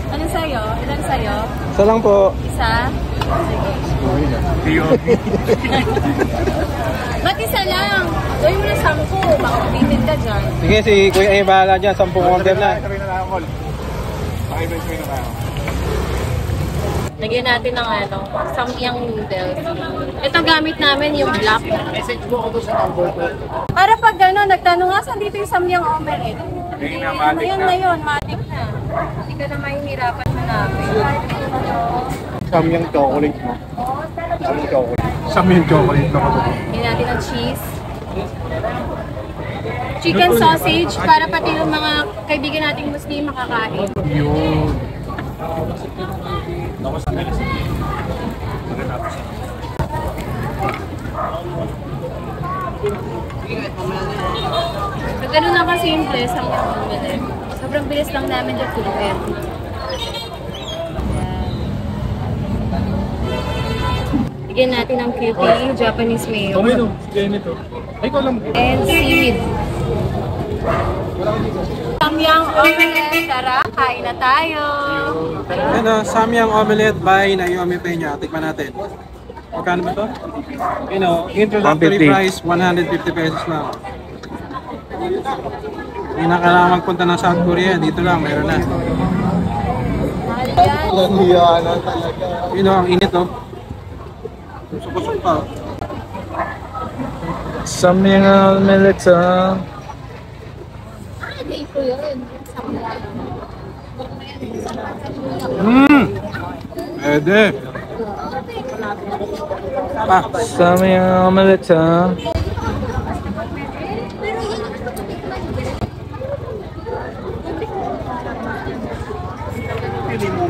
Ano sa'yo? Ilan sa'yo? Isa lang po. Isa? Sige. Ba't isa lang? Gawin mo na 10. Baka mabitin ka dyan. Sige, si Kuya ay bahala dyan. 10 order na. Lagyan natin ng samyang noodles. Ito gamit namin yung black. Para pag gano'n, nagtanong nga, saan dito yung samyang omelette? Ngayon na yun, matik na. Hindi ka na mahihirapan hanapin. Samyang chocolate mo. Samyang chocolate. Samyang chocolate na ko. Lagyan natin ng cheese. Chicken sausage para pati yung mga kaibigan nating Muslim makakain. Yun. So, ganun lang kasimple sa mga omelette. Sobrang bilis lang namin lutuin. Bigyan natin ng cutie, Japanese mayo. And seaweed. Samyang omelette, tara, kain na tayo. Ano, samyang omelette by Naomi Peña. Tikman natin. Magkano ba ito? Introductory price, 150 pesos lang. Hindi na kailangan magpunta ng South Korea. Dito lang, mayroon na. Ang init oh. Susok-susok pa. Samyang omelette sa... Pwede. Samyang omelette sa... Pili mo.